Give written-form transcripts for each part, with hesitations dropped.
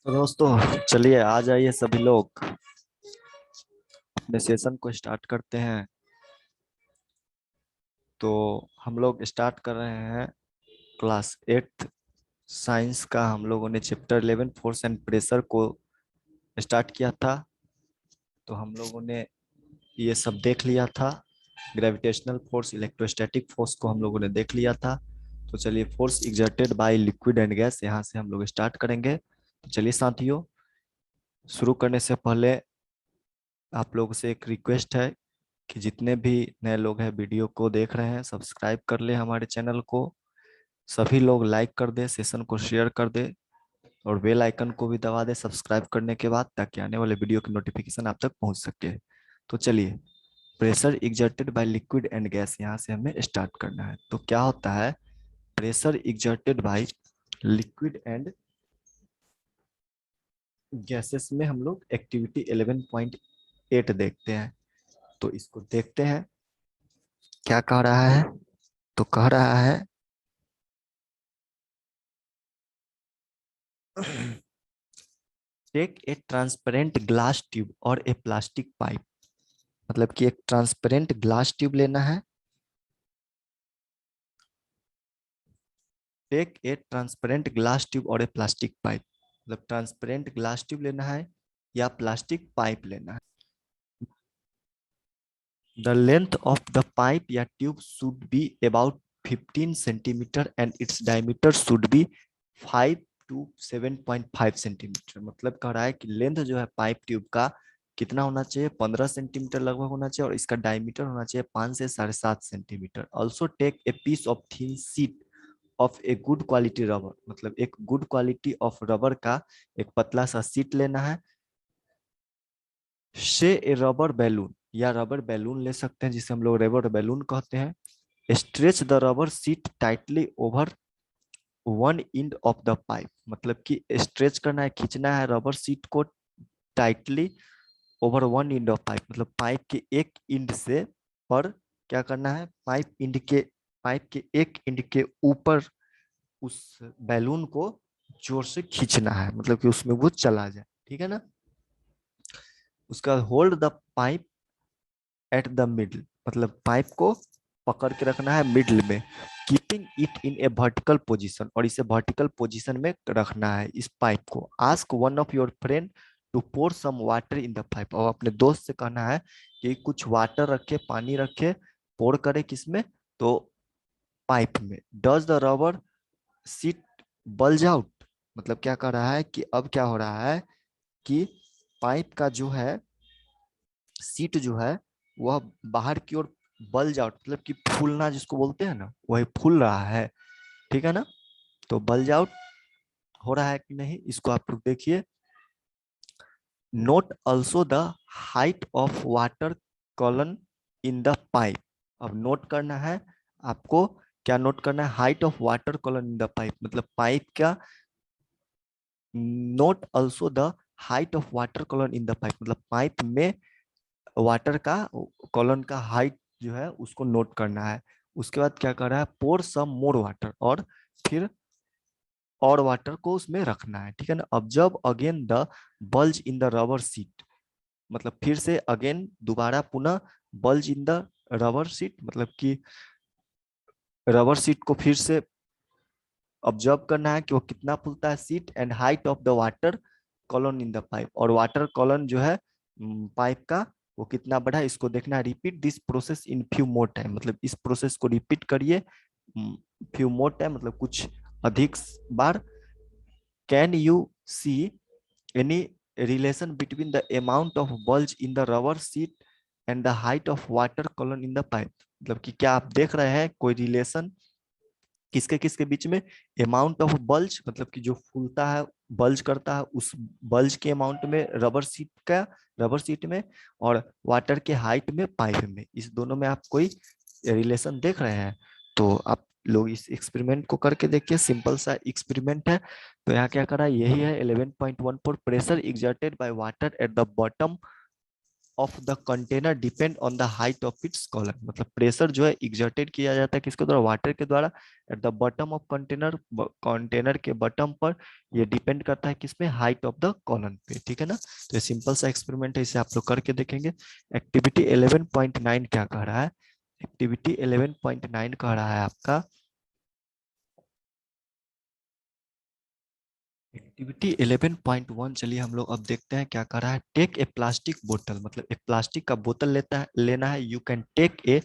तो दोस्तों, चलिए आ जाइए सभी लोग, अपने सेशन को स्टार्ट करते हैं। तो हम लोग स्टार्ट कर रहे हैं क्लास 8 साइंस का। हम लोगों ने चैप्टर 11 फोर्स एंड प्रेशर को स्टार्ट किया था। तो हम लोगों ने ये सब देख लिया था। ग्रेविटेशनल फोर्स, इलेक्ट्रोस्टैटिक फोर्स को हम लोगों ने देख लिया था। तो चलिए, force exerted by liquid and gas, यहाँ से हम लोग स्टार्ट करेंगे। तो चलिए साथियों, शुरू करने से पहले आप लोगों से एक रिक्वेस्ट है कि जितने भी नए लोग हैं वीडियो को देख रहे हैं, सब्सक्राइब कर ले हमारे चैनल को। सभी लोग लाइक कर दे, सेशन को शेयर कर दे और बेल आइकन को भी दबा दे सब्सक्राइब करने के बाद, ताकि आने वाले वीडियो की नोटिफिकेशन आप तक पहुंच सके। तो चलिए, pressure exerted by liquid and gas, यहाँ से हमें स्टार्ट करना है। तो क्या होता है pressure exerted by liquid and gases में? हम लोग एक्टिविटी 11.8 देखते हैं। तो इसको देखते हैं क्या कह रहा है। तो कह रहा है take a transparent glass tube और ए प्लास्टिक पाइप। मतलब कि एक ट्रांसपेरेंट ग्लास ट्यूब लेना है। Take a transparent glass tube और ए प्लास्टिक पाइप, मतलब ट्रांसपेरेंट ग्लास ट्यूब लेना है या प्लास्टिक पाइप लेना है। The length of the pipe या tube should be about 15 centimetre and its diameter should be 5 to 7.5 centimetre. मतलब कह रहा है कि लेंथ जो है पाइप ट्यूब का कितना होना चाहिए, 15 सेंटीमीटर लगभग होना चाहिए, और इसका डायमीटर होना चाहिए 5 से 7.5 centimetre. Also take a piece of thin sheet of a good quality rubber, मतलब एक गुड क्वालिटी ऑफ रबर का एक पतला सा शीट लेना है। से ए रबर बैलून, या रबर बैलून ले सकते हैं जिसे हम लोग रबर बैलून कहते हैं। Stretch the rubber sheet tightly over one end of the pipe, मतलब कि स्ट्रेच करना है, खींचना है रबर शीट को tightly over one end of pipe, मतलब पाइप के एक इंड से पर क्या करना है, पाइप के एक इंड के ऊपर उस बैलून को जोर से खींचना है, मतलब कि उसमें वो चला जाए। ठीक है ना। उसका hold the pipe at the middle, मतलब पाइप को पकड़ के रखना है मिडल में, keeping it in A vertical position, और इसे वर्टिकल पोजीशन में रखना है इस पाइप को। Ask one of your friend to pour some water in the pipe, और अपने दोस्त से कहना है कि कुछ वाटर रखे, पानी रखे, पोर करे किसमें, तो पाइप में। Does the rubber seat bulge out, मतलब क्या कर रहा है कि अब क्या हो रहा है कि पाइप का जो है सीट जो है वह बाहर की ओर बल्ज आउट, मतलब कि फूलना जिसको बोलते हैं ना, वही फूल रहा है। ठीक है ना। तो बल्ज आउट हो रहा है कि नहीं, इसको आप लोग देखिए। Note also the height of water column in the pipe. अब नोट करना है आपको, क्या नोट करना है, height of water column in the pipe, मतलब पाइप का। Note also the height of water column in the pipe, मतलब पाइप में वाटर का कॉलन का हाइट जो है उसको नोट करना है। उसके बाद क्या कर रहा है, पोर सम मोर वाटर, और फिर और वाटर को उसमें रखना है। ठीक है ना। अब जब again the bulge in the rubber sheet, मतलब फिर से अगेन दोबारा पुनः bulge in the rubber sheet, मतलब कि रबर सीट को फिर से ऑब्जर्व करना है कि वो कितना फूलता है, seat and height of the water column in the pipe, और वाटर कॉलन जो है पाइप का वो कितना बड़ा है, इसको देखना है। Repeat this process in few more time, मतलब इस प्रोसेस को रिपीट करिए फ्यू मोर टाइम, मतलब कुछ अधिक बार। Can you see any relation between the amount of bulge in the rubber sheet and the height of water column in the pipe, मतलब कि क्या आप देख रहे हैं कोई रिलेशन किसके किसके बीच में? अमाउंट ऑफ बल्ज, मतलब कि जो फूलता है, बल्ज करता है, उस बल्ज के अमाउंट में रबर सीट में, और वाटर के हाइट में पाइप में, इस दोनों में आप कोई रिलेशन देख रहे हैं? तो आप लोग इस एक्सपेरिमेंट को करके देखिए, सिंपल सा एक्सपेरिमेंट है। तो यहाँ क्या करा, यही है 11.1 पर pressure exerted by water at the bottom of the container depend on the height of its column. मतलब प्रेशर जो है एग्जर्टेड किया जाता है किसके द्वारा, वाटर के द्वारा, eight the bottom of container, container के बॉटम पर। ये डिपेंड करता है किसमें, हाइट ऑफ द कॉलम पे, ठीक है ना। तो ये सिंपल सा एक्सपेरिमेंट है, इसे आप लोग करके देखेंगे। एक्टिविटी 11.9 क्या कह रहा है, एक्टिविटी 11.9 कह रहा है आपका, एक्टिविटी 11.1 चलिए हम लोग अब देखते हैं क्या कर रहा है। टेक ए प्लास्टिक बोतल, मतलब एक प्लास्टिक का बोतल लेना है। You can take a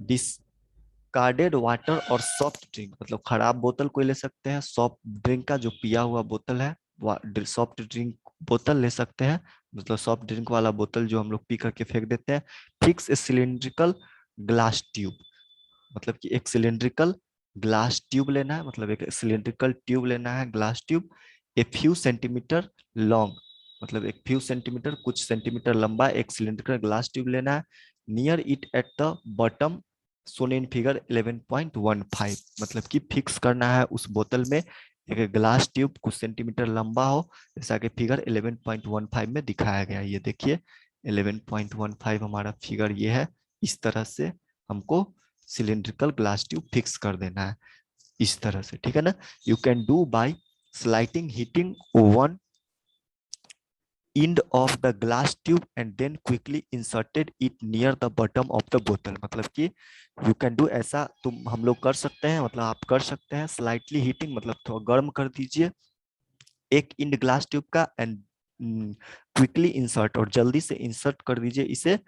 discarded water और सॉफ्ट ड्रिंक, मतलब खराब बोतल कोई ले सकते हैं, सॉफ्ट ड्रिंक का जो पिया हुआ बोतल है, सॉफ्ट ड्रिंक बोतल ले सकते हैं, मतलब सॉफ्ट ड्रिंक वाला बोतल जो हम लोग पी करके फेंक देते हैं। Fix a cylindrical glass tube, मतलब कि एक सिलिंड्रिकल ग्लास ट्यूब लेना है, मतलब एक सिलिंड्रिकल ट्यूब लेना है, glass tube, a few centimetre long, मतलब एक फ्यू सेंटीमीटर, कुछ सेंटीमीटर लंबा एक सिलिंड्रिकल ग्लास ट्यूब लेना है। Near it at the bottom shown in figure 11.15, मतलब कि फिक्स करना है उस बोतल में एक ग्लास ट्यूब कुछ सेंटीमीटर लंबा हो, जैसा कि फिगर 11.15 में दिखाया गया है। ये देखिए 11.15 हमारा फिगर ये है, इस तरह से हमको सिलिंड्रिकल ग्लास ट्यूब फिक्स कर देना है इस तरह से, ठीक है ना। You can do by slightly heating one end of the glass tube and then quickly inserted it near the bottom of the bottle, मतलब कि you can do, ऐसा तुम हम लोग कर सकते हैं, मतलब आप कर सकते हैं। स्लाइटली हीटिंग मतलब थोड़ा गर्म कर दीजिए एक इंड ग्लास ट्यूब का, एंड क्विकली इंसर्ट, और जल्दी से इंसर्ट कर दीजिए इसे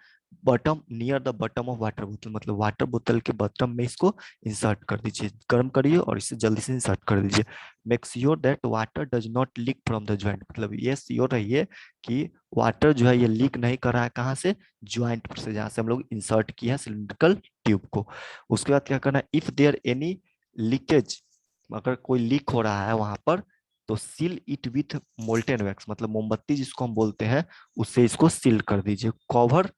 bottom, near the bottom of water बोतल, मतलब वाटर बोतल के बॉटम में इसको इंसर्ट कर दीजिए, गर्म करिए और इसे जल्दी से इंसर्ट कर दीजिए। Make sure that water does not leak from the joint, मतलब ये श्योर रहिए कि वाटर जो है ये लीक नहीं कर रहा है, कहाँ से, ज्वाइंट पर से, जहाँ से हम लोग इंसर्ट किया है सिलिंड्रिकल ट्यूब को। उसके बाद क्या करना है, इफ देयर एनी लीकेज, अगर कोई लीक हो रहा है वहां पर, तो seal it with molten wax, मतलब मोमबत्ती जिसको हम बोलते हैं, उससे इसको सील कर दीजिए। Cover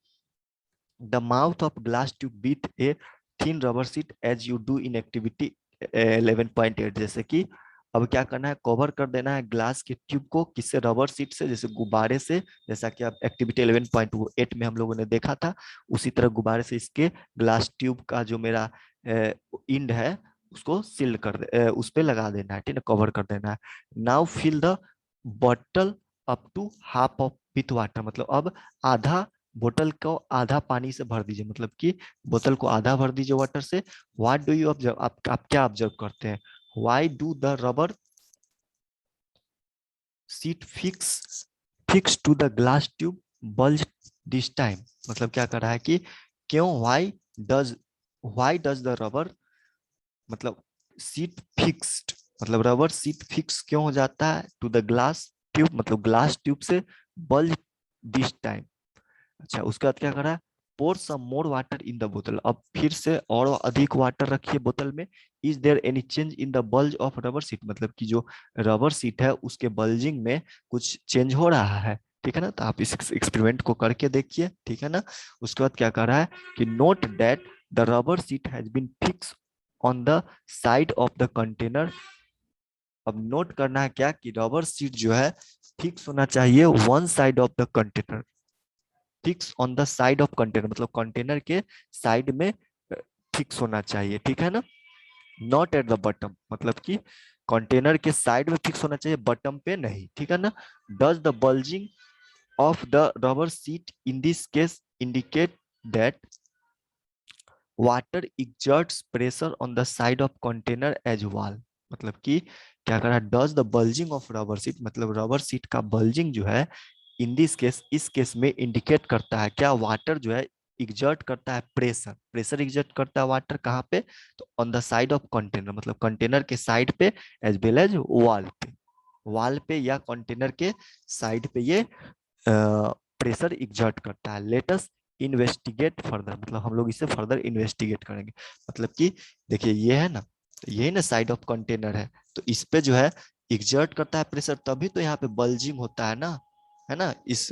the mouth of glass tube with a thin rubber sheet as you do in activity 11.8, जैसे कि अब क्या करना है, कवर कर देना है ग्लास के ट्यूब को, किससे, रबर सीट से, जैसे गुब्बारे से, जैसा कि अब एक्टिविटी 11.8 में हम लोगों ने देखा था, उसी तरह गुब्बारे से इसके ग्लास ट्यूब का जो मेरा इंड है उसको सील कर उस पे लगा देना है, ठीक है, कवर कर देना है। Now fill the bottle up to half of with water, मतलब अब आधा, बोतल को आधा पानी से भर दीजिए, मतलब कि बोतल को आधा भर दीजिए वाटर से। व्हाट डू यू ऑब्जर्व, आप क्या ऑब्जर्व करते हैं, why do the rubber sheet fix to the glass tube bulge this time, मतलब क्या कर रहा है कि क्यों, does why does the rubber, मतलब सीट फिक्स्ड, मतलब रबर सीट फिक्स क्यों हो जाता है टू द ग्लास ट्यूब, मतलब ग्लास ट्यूब से, बल्ज दिस टाइम। अच्छा, उसके बाद क्या करा, पोर सम मोर वाटर इन द बोतल, अब फिर से और अधिक वाटर रखिए बोतल में। Is there any change in the bulge of rubber sheet, मतलब कि जो रबर सीट है उसके बल्जिंग में कुछ चेंज हो रहा है, ठीक है ना। तो आप इस एक्सपेरिमेंट को करके देखिए, ठीक है ना। उसके बाद क्या कर रहा है कि note that the rubber sheet has been fix on the side of the container. अब नोट करना है क्या कि रबर सीट जो है फिक्स होना चाहिए one side of the container, fix on the side of container, मतलब कंटेनर के साइड में फिक्स होना चाहिए, ठीक है ना। नॉट एट द बॉटम, मतलब कि कंटेनर के साइड में फिक्स होना चाहिए, बॉटम पे नहीं, ठीक है ना। Does the bulging of the rubber sheet in this case indicate that water exerts pressure on the side of container as well, मतलब कि क्या कर रहा है, does the bulging of rubber sheet, मतलब रबर सीट का बल्जिंग जो है इन दिस केस, इस केस में इंडिकेट करता है क्या, वाटर जो है एग्जर्ट करता है प्रेशर, प्रेशर एग्जर्ट करता है वाटर कहाँ पे, तो on the side of container, मतलब कंटेनर के साइड पे, एज वेल एज वॉल पे, वॉल पे या कंटेनर के साइड पे ये प्रेशर एग्जर्ट करता है। लेटस इन्वेस्टिगेट फर्दर, मतलब हम लोग इसे फर्दर इन्वेस्टिगेट करेंगे, मतलब कि देखिए ये है ना, तो ये ना साइड ऑफ कंटेनर है, तो इस पे जो है एग्जर्ट करता है प्रेशर, तभी तो यहाँ पे बल्जिंग होता है ना, इस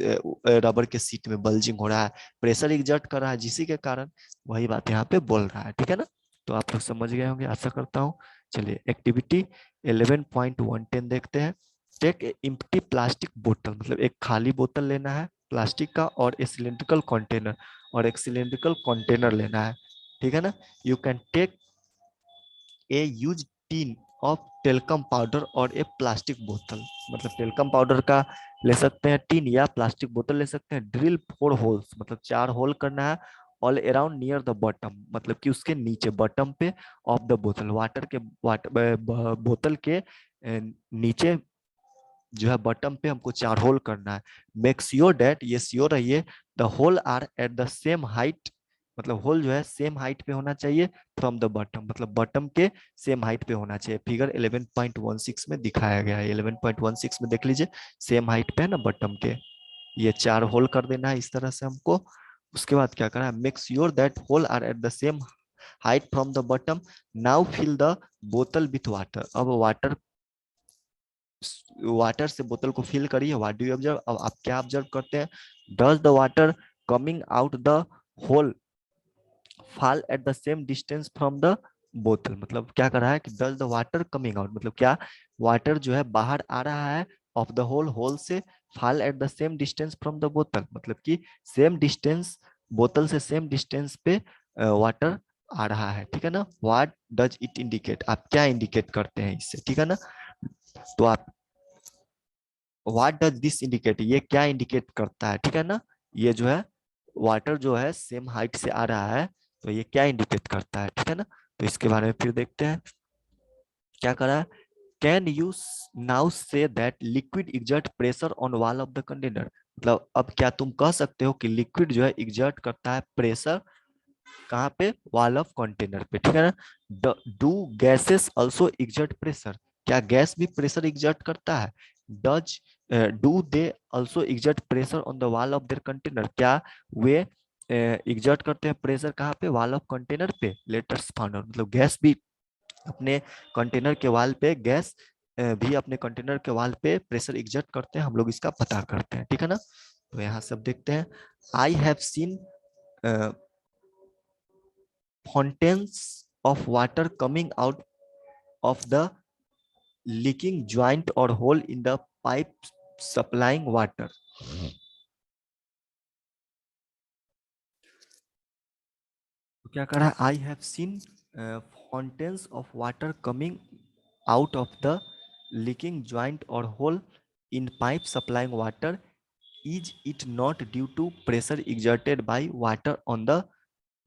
रबर के सीट में बल्जिंग हो रहा है, प्रेशर एग्जर्ट कर रहा है जिसी के कारण, वही बात यहाँ पे बोल रहा है, ठीक है ना। तो आप लोग समझ गए होंगे आशा करता हूँ। चलिए एक्टिविटी 11.110 देखते हैं। टेक एम्प्टी प्लास्टिक बोतल, मतलब एक खाली बोतल लेना है, प्लास्टिक का और ए सिलिंड्रिकल कंटेनर, और एक सिलिंड्रिकल कंटेनर लेना है, ठीक है ना। You can take a use tin of talcum powder और ए प्लास्टिक बोतल, मतलब टेल्कम पाउडर का ले सकते हैं टीन या प्लास्टिक बोतल ले सकते हैं। ड्रिल 4 होल्स, मतलब 4 होल करना है all around near the bottom, मतलब कि उसके नीचे बॉटम पे ऑफ द बोतल, बोतल के नीचे जो है बॉटम पे हमको 4 होल करना है। मेक श्योर डेट, ये श्योर रहिए, the hole are at the same height, मतलब होल जो है सेम हाइट पे होना चाहिए फ्रॉम द बॉटम, मतलब बॉटम के सेम हाइट पे होना चाहिए। फिगर 11.16 में दिखाया गया है, 11.16 में देख लीजिए, सेम हाइट पे है ना बॉटम के। ये 4 होल कर देना है इस तरह से हमको। उसके बाद क्या करना है, make sure that hole are at the same height from the bottom. Now fill the बोतल विथ वाटर, अब वाटर से बोतल को फिल करिए। व्हाट डू यू ऑब्जर्व, अब आप क्या ऑब्जर्व करते हैं, does the water coming out the hole fall at the same distance from the बोतल, मतलब क्या कर रहा है कि does the water coming out, मतलब क्या वाटर जो है बाहर आ रहा है ऑफ द होल, होल से fall at the same distance from the बोतल, मतलब कि सेम डिस्टेंस, बोतल से सेम डिस्टेंस पे वाटर आ रहा है, ठीक है ना। व्हाट डज इट इंडिकेट, आप क्या इंडिकेट करते हैं इससे, ठीक है ना। तो आप व्हाट डज दिस इंडिकेट, ये क्या इंडिकेट करता है, ठीक है ना। ये जो है वाटर जो है सेम हाइट से आ रहा है, तो ये क्या इंडिकेट करता है, ठीक है ना। तो इसके बारे में फिर देखते हैं क्या करा है। Can you now say that liquid exert pressure on wall of the container, मतलब अब क्या तुम कह सकते हो कि लिक्विड जो है एग्जर्ट करता है प्रेशर कहाँ पे, वॉल ऑफ कंटेनर पे, ठीक है ना। Do gases also exert pressure, क्या गैस भी प्रेशर एग्जर्ट करता है। Does do they also exert pressure on the wall of their container, क्या वे एग्जर्ट करते हैं प्रेशर कहाँ पे, वॉल ऑफ कंटेनर पे। लेटर्स फाउंड आउट, मतलब गैस भी अपने कंटेनर के वाल पे, गैस भी अपने कंटेनर के वाल पे प्रेशर एग्जर्ट करते हैं, हम लोग इसका पता करते हैं, ठीक है ना। तो यहाँ सब देखते हैं। आई have scene fountains of water coming out of the leaking joint or hole in the pipe supplying water. तो क्या कह रहा है, I have seen fountains of water coming out of the leaking joint और hole in pipe supplying water, is it not due to pressure exerted by water on the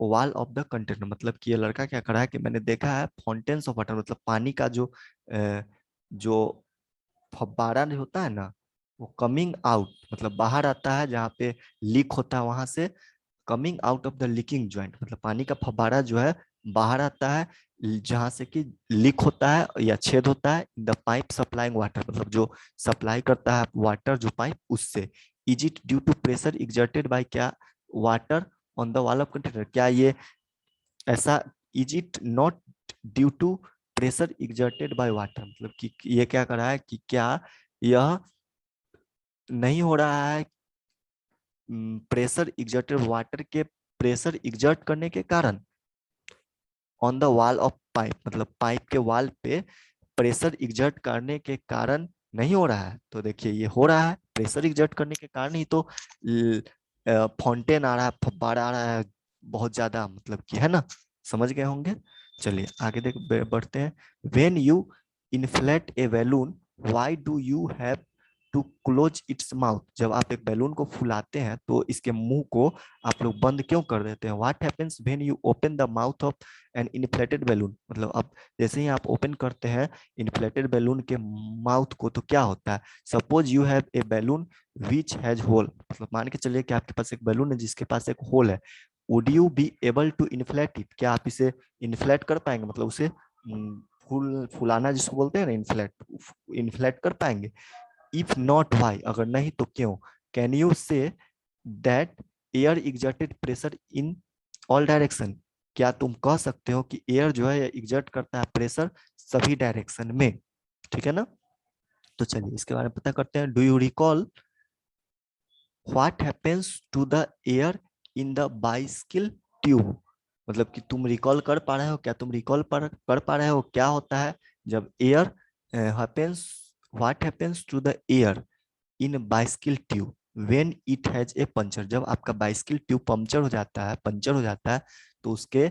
wall of the container, मतलब कि ये लड़का क्या कर रहा है कि मैंने देखा है फाउंटेन्स ऑफ वाटर, मतलब पानी का जो फब्बारा नहीं होता है ना, वो कमिंग आउट, मतलब बाहर आता है जहाँ पे लीक होता है वहां से, coming out of the leaking joint, मतलब पानी का फब्बारा जो है बाहर आता है जहां से कि लीक होता है या छेद होता है, द पाइप सप्लाइंग वाटर, मतलब जो सप्लाई करता है वाटर जो पाइप उससे। Is it due to pressure exerted by क्या, water on the wall of container, क्या ये ऐसा, is it not due to pressure exerted by water, मतलब कि ये क्या कर रहा है कि क्या यह नहीं हो रहा है प्रेशर एग्जर्टेड वाटर के प्रेशर एग्जर्ट करने के कारण on the wall of pipe, मतलब पाइप के वॉल पे प्रेशर एग्जर्ट करने के कारण नहीं हो रहा है। तो देखिए ये हो रहा है, प्रेशर एग्जर्ट करने के कारण ही तो फाउंटेन आ रहा है, फव्वारा आ रहा है बहुत ज्यादा, मतलब कि है ना, समझ गए होंगे। चलिए आगे देख बढ़ते हैं। When you inflate a balloon, why do you have to close its mouth, जब आप एक बैलून को फुलाते हैं तो इसके मुंह को आप लोग बंद क्यों कर देते हैं। What happens when you open the mouth of an inflated balloon, मतलब अब जैसे ही आप ओपन करते हैं इन्फ्लेटेड बैलून के माउथ को तो क्या होता है। Suppose you have a balloon which has hole, मतलब मान के चलिए कि आपके पास एक बैलून है जिसके पास एक होल है। Would you be able to inflate it, क्या आप इसे इन्फ्लेट कर पाएंगे, मतलब उसे फुलाना जिसको बोलते हैं ना, इन्फ्लेट, इन्फ्लेट कर पाएंगे। इफ नॉट वाई, अगर नहीं तो क्यों। Can you say that air exerted pressure in all direction, क्या तुम कह सकते हो कि एयर जो है एग्जर्ट करता है प्रेशर सभी डायरेक्शन में, ठीक है ना। तो चलिए इसके बारे में पता करते हैं। Do you recall what happens to the air in the bicycle tube, मतलब कि तुम रिकॉल कर पा रहे हो, क्या तुम रिकॉल कर पा रहे हो क्या होता है जब air happens, what happens to the air in bicycle tube, when it has a puncture, जब आपका बाइसिकल ट्यूब पंचर हो जाता है, तो उसके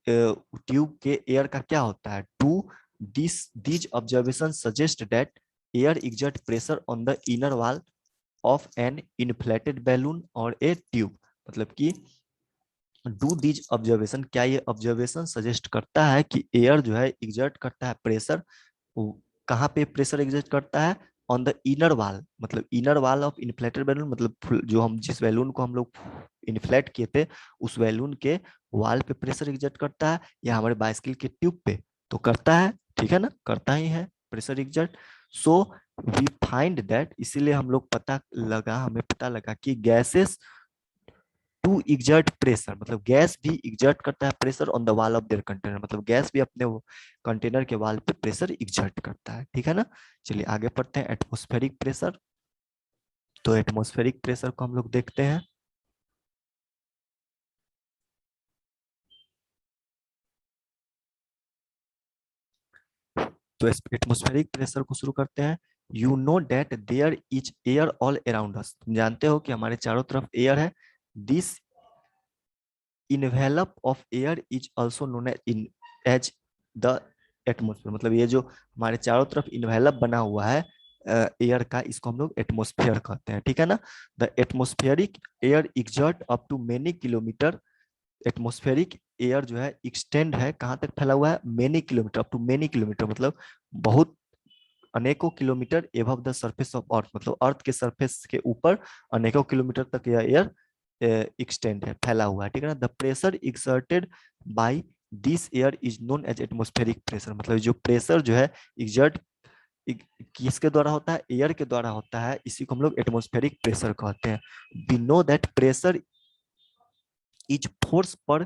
ट्यूब के एयर का क्या होता है, do this observation suggest that air exert pressure on the inner wall of an inflated balloon और ए ट्यूब। मतलब कि डू दीज ऑब्जर्वेशन, क्या ये ऑब्जर्वेशन सजेस्ट करता है कि एयर जो है एग्जर्ट करता है प्रेशर, कहाँ पे प्रेशर एग्जर्ट करता है, ऑन द इनर वॉल, मतलब inner wall of inflated balloon, मतलब जो हम जिस बैलून को हम लोग इन्फ्लेट किए थे उस बैलून के वॉल पे प्रेशर एग्जर्ट करता है, या हमारे बाइसिकल के ट्यूब पे, तो करता है, ठीक है ना, करता ही है pressure exert. So we find that, इसीलिए हम लोग हमें पता लगा कि गैसेस टू एग्जर्ट प्रेशर, मतलब गैस भी एग्जर्ट करता है pressure on the wall of their container, मतलब गैस भी अपने कंटेनर के वॉल पे प्रेशर एग्जर्ट करता है, ठीक है ना। चलिए आगे पढ़ते हैं एटमॉस्फेरिक प्रेशर। तो एटमॉस्फेरिक प्रेशर को हम लोग देखते हैं। तो एटमॉस्फेरिक प्रेशर को शुरू करते हैं। You know that there is air all around us, तुम जानते हो कि हमारे चारों तरफ एयर है। This envelope of air is also known as the atmosphere, मतलब ये जो हमारे चारों तरफ इनवेलप बना हुआ है एयर का, इसको हम लोग एटमोस्फेयर कहते हैं, ठीक है ना। The atmospheric air exert up to many kilometre, atmospheric air जो है एक्सटेंड है, कहाँ तक फैला हुआ है, many kilometre, up to many kilometre, मतलब बहुत अनेकों kilometre above the surface of earth, मतलब अर्थ के सरफेस के ऊपर अनेकों किलोमीटर तक यह एयर एक्सटेंड है, फैला हुआ है, ठीक है ना। The pressure exerted by this air is known as atmospheric pressure, मतलब जो प्रेशर जो है एक्सर्ट किसके द्वारा होता है, एयर के द्वारा होता है, इसी को हम लोग एटमॉस्फेरिक प्रेशर कहते हैं। We know that pressure is force per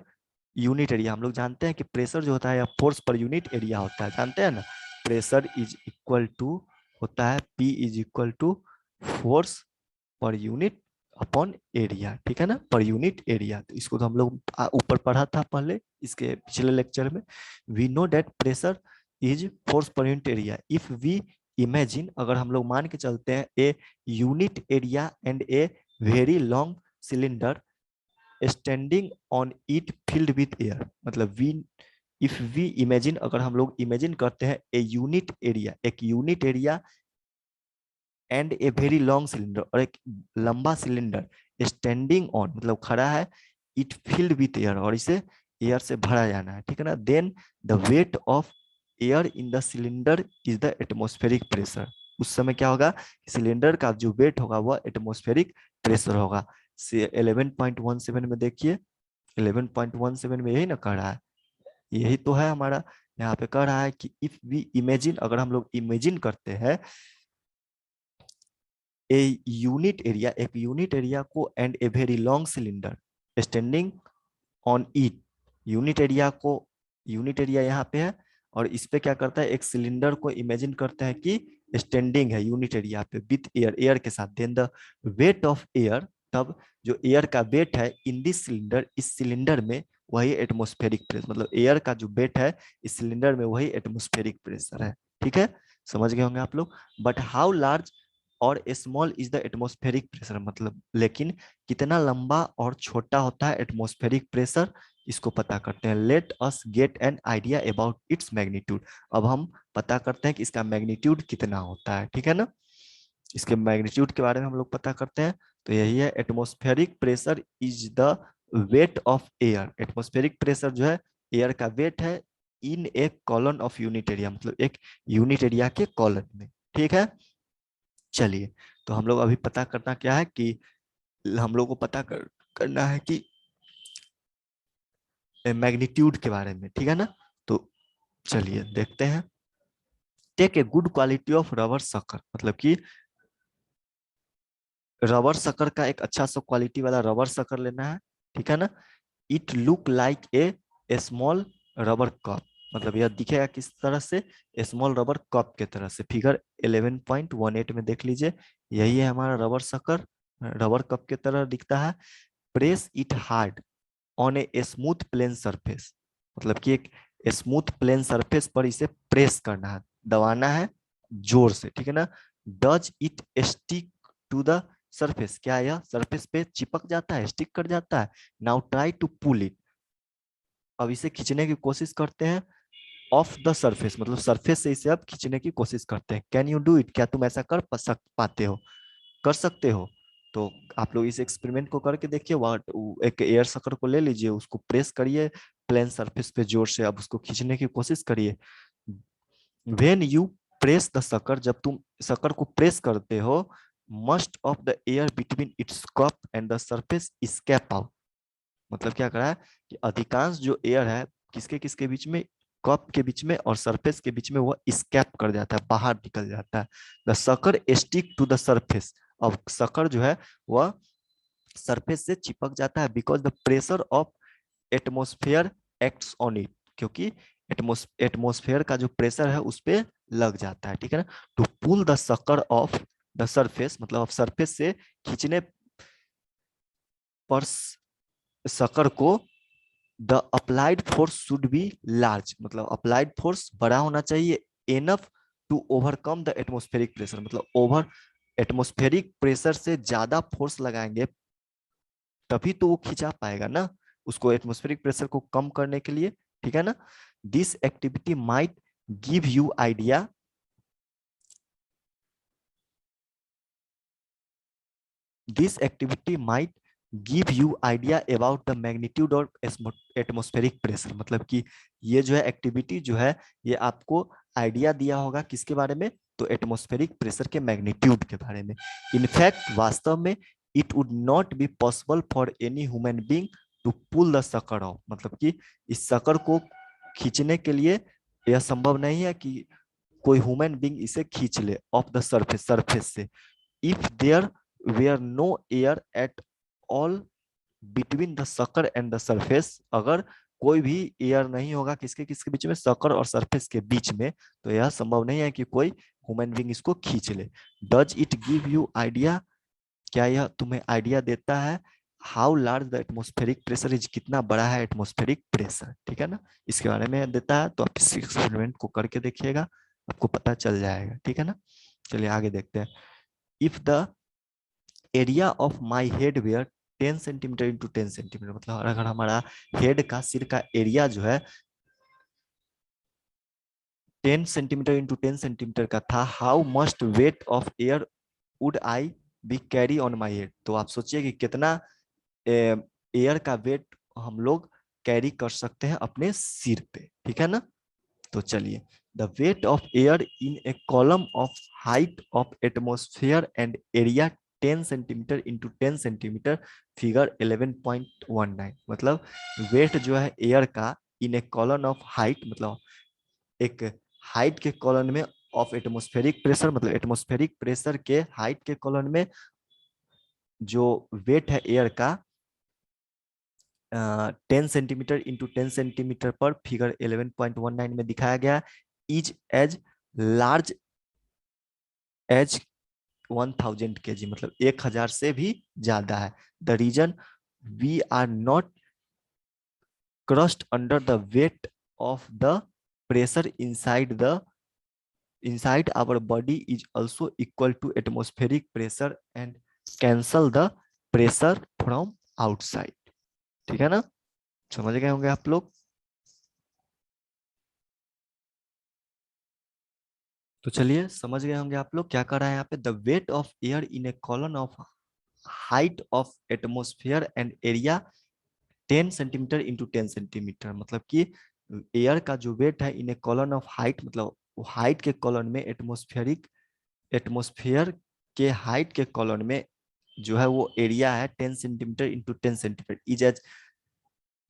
unit area, हम लोग जानते हैं कि प्रेशर जो होता है या फोर्स पर यूनिट एरिया होता है, जानते हैं ना। प्रेशर इज इक्वल टू होता है P is equal to force per unit upon area, ठीक है ना, पर यूनिट एरिया। तो इसको तो हम लोग ऊपर पढ़ा था पहले इसके पिछले लेक्चर में। We know that pressure is force per unit area if we imagine, अगर हम लोग मान के चलते हैं a unit area and a very long cylinder standing on it filled with air, मतलब वी इफ वी इमेजिन, अगर हम लोग इमेजिन करते हैं ए यूनिट एरिया, एक unit area and a very long cylinder, और एक लंबा सिलेंडर स्टैंडिंग ऑन, मतलब खड़ा है, इट फिल्ड विथ एयर, और इसे एयर से भरा जाना है, ठीक है ना। Then the weight of air in the cylinder is the atmospheric pressure, उस समय क्या होगा, सिलेंडर का जो वेट होगा वह एटमॉस्फेरिक प्रेशर होगा। से 11.17 में देखिए, 11.17 में यही ना कह रहा है, यही तो है हमारा, यहाँ पे कह रहा है कि इफ वी इमेजिन, अगर हम लोग इमेजिन करते हैं ए यूनिट एरिया, एक यूनिट एरिया को and a very long cylinder standing on it, unit area को, यूनिट एरिया यहाँ पे है, और इस पे क्या करता है, एक सिलेंडर को इमेजिन करते हैं कि स्टैंडिंग है यूनिट एरिया पे विथ एयर, एयर के साथ। Then the weight of air, तब जो एयर का वेट है इन दिस सिलेंडर, इस सिलेंडर में, वही एटमॉस्फेरिक प्रेशर, मतलब एयर का जो वेट है इस सिलेंडर में वही एटमॉस्फेरिक प्रेशर है, ठीक है, समझ गए होंगे आप लोग। बट हाउ लार्ज और small is the atmospheric pressure, मतलब लेकिन कितना लंबा और छोटा होता है एटमॉस्फेरिक प्रेशर, इसको पता करते हैं। Let us get an idea about its magnitude, अब हम पता करते हैं कि इसका मैग्नीट्यूड कितना होता है, ठीक है ना। इसके मैग्नीट्यूड के बारे में हम लोग पता करते हैं। तो यही है, atmospheric pressure is the weight of air, atmospheric pressure जो है एयर का वेट है in a column of unit area, मतलब एक यूनिट एरिया के कॉलन में, ठीक है। चलिए, तो हम लोग अभी पता करना क्या है कि हम लोग को करना है कि मैग्नीट्यूड के बारे में, ठीक है ना। तो चलिए देखते हैं। Take a good quality of rubber sucker, मतलब कि रबर सकर का एक अच्छा सा क्वालिटी वाला रबर सकर लेना है, ठीक है ना। It look like a small rubber cup, मतलब यह दिखेगा किस तरह से, स्मॉल रबर कप के तरह से, फिगर 11.18 में देख लीजिए, यही है हमारा रबर सकर, रबर कप के तरह दिखता है। Press it hard on a smooth plane surface, मतलब कि एक स्मूथ प्लेन सरफेस पर इसे प्रेस करना है, दबाना है जोर से, ठीक है ना। Does it stick to the surface, क्या यह सरफेस पे चिपक जाता है, स्टिक कर जाता है? Now try to pull it, अब इसे खींचने की कोशिश करते हैं ऑफ द सरफेस, मतलब सरफेस से इसे अब खींचने की कोशिश करते हैं। कैन यू डू इट, क्या तुम ऐसा कर पाते हो, कर सकते हो? तो आप लोग इस एक्सपेरिमेंट को करके देखिए। एक एयर सकर को ले लीजिए, उसको प्रेस करिए प्लेन सरफेस पे जोर से, अब उसको खींचने की कोशिश करिए। When you press the sucker, जब तुम सकर को प्रेस करते हो, must of the air between its cup and the surface escape out, मतलब क्या करा है कि अधिकांश जो एयर है किसके किसके बीच में, कप के बीच में और सरफेस के बीच में, वह स्कैप कर जाता है, बाहर निकल जाता है। The sucker stick to the surface, अब सकर जो है वह सरफेस से चिपक जाता है, because the pressure of atmosphere acts on it, क्योंकि एटमोस्फेयर का जो प्रेशर है उस पर लग जाता है, ठीक है ना। To pull the sucker off the surface, मतलब अब सरफेस से खींचने पर सकर को the applied force should be large, मतलब अप्लाइड फोर्स बड़ा होना चाहिए, enough to overcome the atmospheric pressure, मतलब ओवर एटमोस्फेरिक प्रेशर से ज्यादा फोर्स लगाएंगे तभी तो वो खिंचा पाएगा ना, उसको एटमोस्फेरिक प्रेशर को कम करने के लिए, ठीक है ना। This activity might give you idea, this activity might give you idea about the magnitude और एटमोस्फेरिक प्रेशर, मतलब कि ये जो है एक्टिविटी जो है ये आपको आइडिया दिया होगा किसके बारे में, तो एटमोस्फेरिक प्रेशर के मैग्नीट्यूड के बारे में। इनफैक्ट वास्तव में it would not be possible for any human being to pull the sucker off, मतलब कि इस सकर को खींचने के लिए यह संभव नहीं है कि कोई ह्यूमन बीइंग इसे खींच ले ऑफ द सरफेस, सरफेस से। If there were no air at all between the sucker and the surface, अगर कोई भी एयर नहीं होगा किसके किसके बीच में, सकर और सरफेस के बीच में, तो यह संभव नहीं है कि कोई ह्यूमन बीइंग इसको खींच ले। Does it give you idea, क्या यह तुम्हें आइडिया देता है how large the atmospheric pressure is, कितना बड़ा है एटमोस्फेरिक प्रेशर, ठीक है ना, इसके बारे में देता है। तो आप इस एक्सपेरिमेंट को करके देखिएगा, आपको पता चल जाएगा, ठीक है ना। चलिए आगे देखते हैं। If the area of my head were 10 centimetre into 10 centimetre, मतलब अगर हमारा हेड का, सिर का एरिया जो है 10 सेंटीमीटर इंटू 10 सेंटीमीटर का था, how must wait of air would I be carry on my head, तो आप सोचिए कि कितना एयर का वेट हम लोग कैरी कर सकते हैं अपने सिर पे, ठीक है ना। तो चलिए, the weight of air in A column of height of atmosphere and area 10 centimetre into 10 centimetre, figure 11.19, मतलब वेट जो है एयर का इन ए कॉलम ऑफ हाइट, मतलब एक हाइट के कॉलम में, ऑफ एटमोस्फेरिक प्रेशर, मतलब एटमोस्फेरिक प्रेशर के हाइट के कॉलम में जो वेट है एयर का 10 सेंटीमीटर इंटू 10 सेंटीमीटर पर फिगर 11.19 में दिखाया गया, is as large as 1000 kg, मतलब 1000 से भी ज्यादा है। The reason we are not crushed under the weight of the pressure inside our body is also equal to atmospheric pressure and cancel the pressure from outside, ठीक है ना, समझ गए होंगे आप लोग। तो चलिए समझ गए होंगे आप लोग क्या कर रहा है यहाँ पे, the weight of air in a column of height of atmosphere and area 10 centimetre into 10 centimetre, मतलब कि एयर का जो वेट है in a column of height, मतलब हाइट के कॉलन में, एटमोस्फेयर के हाइट के कॉलन में जो है वो एरिया है 10 centimetre into 10 centimetre, is as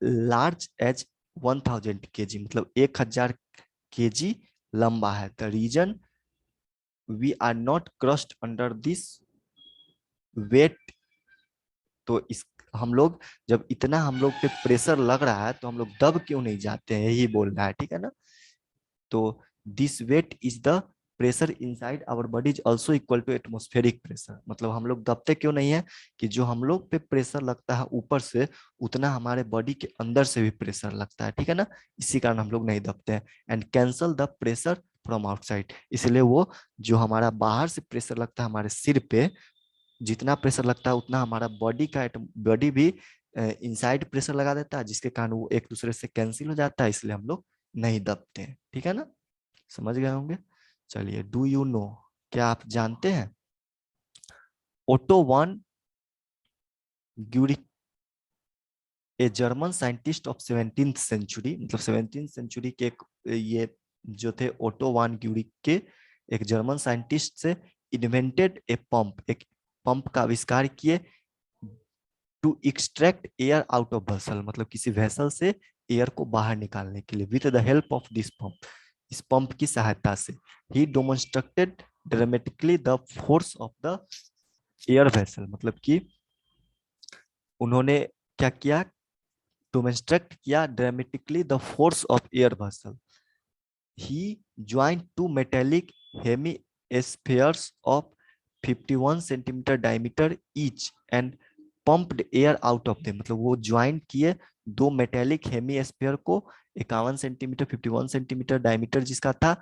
large as 1000 kg, मतलब 1000 kg लंबा है। The reason we are not crushed under this weight, तो इस हम लोग जब इतना हम लोग पे प्रेशर लग रहा है तो हम लोग दब क्यों नहीं जाते हैं, यही बोल रहा है, ठीक है ना। तो this weight is the pressure inside our body is also equal to atmospheric pressure, मतलब हम लोग दबते क्यों नहीं है कि जो हम लोग पे प्रेशर लगता है ऊपर से, उतना हमारे बॉडी के अंदर से भी प्रेशर लगता है, ठीक है ना, इसी कारण हम लोग नहीं दबते हैं। And cancel the pressure from outside, इसलिए वो जो हमारा बाहर से प्रेशर लगता है हमारे सिर पे, जितना प्रेशर लगता है उतना हमारा बॉडी भी इनसाइड प्रेशर लगा देता है, जिसके कारण वो एक दूसरे से कैंसिल हो जाता है, इसलिए हम लोग नहीं दबते हैं। ठीक है ना, समझ गए होंगे। चलिए, डू यू नो, क्या आप जानते हैं Otto von Guericke, a German scientist of 17th century, मतलब 17th सेंचुरी के ये जो थे ओटो वान ग्यूरिक के, एक जर्मन साइंटिस्ट से इन्वेंटेड ए पंप, एक पंप का आविष्कार किए to extract air out of vessel, मतलब किसी वेसल से एयर को बाहर निकालने के लिए, with the help of this pump, इस पंप की सहायता से। He demonstrated dramatically the force of the air vessel, मतलब कि उन्होंने क्या किया, डेमोन्स्ट्रेट किया dramatically the force of air vessel. He joined two metallic hemispheres of 51 centimeter diameter each and pumped air out of them, मतलब वो join किए दो मेटेलिक हेमीस्फीयर को, 51 सेंटीमीटर 51 सेंटीमीटर डायमीटर जिसका था,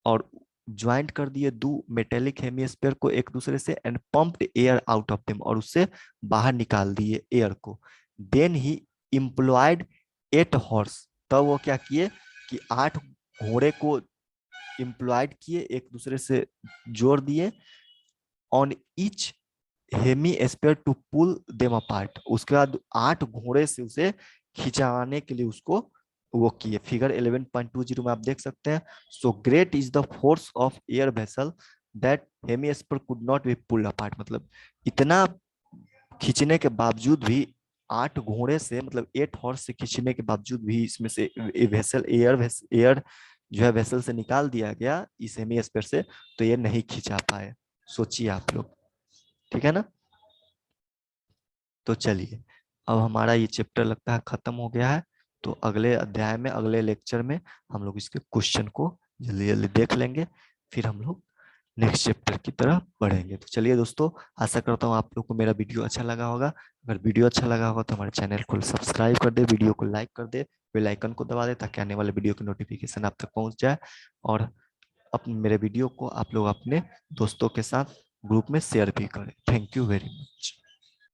और ज्वाइंट कर दिए दो मेटेलिक हेमीस्फीयर को एक दूसरे से, and pumped air out of them, और उससे बाहर निकाल दिए एयर को। देन ही इम्प्लॉयड 8 हॉर्स, तब वो क्या किए कि 8 घोड़े को इम्प्लॉयड किए, एक दूसरे से जोड़ दिए, on each hemisphere to pull them apart, उसके बाद 8 घोड़े से उसे खिंचाने के लिए उसको वो किए। फिगर 11.20 में आप देख सकते हैं। So great is the force of air vessel that hemisphere could not be pulled apart, मतलब इतना खींचने के बावजूद भी 8 घोड़े से, मतलब 8 हॉर्स से खींचने के बावजूद भी इसमें से एयर जो है वेसल से निकाल दिया गया इस हेमीस्फीयर से, तो ये नहीं खींचा पाए। सोचिए आप लोग। ठीक है ना, तो चलिए, अब हमारा ये चैप्टर लगता है खत्म हो गया है। तो अगले अध्याय में, अगले लेक्चर में हम लोग इसके क्वेश्चन को जल्दी जल्दी देख लेंगे, फिर हम लोग नेक्स्ट चैप्टर की तरफ बढ़ेंगे। तो चलिए दोस्तों, आशा करता हूँ आप लोग को मेरा वीडियो अच्छा लगा होगा। अगर वीडियो अच्छा लगा होगा तो हमारे चैनल को सब्सक्राइब कर दे, वीडियो को लाइक कर दे, बेल आइकन को दबा दे, ताकि आने वाले वीडियो की नोटिफिकेशन आप तक पहुंच जाए। और अपने मेरे वीडियो को आप लोग अपने दोस्तों के साथ ग्रुप में शेयर भी करें। Thank you very much.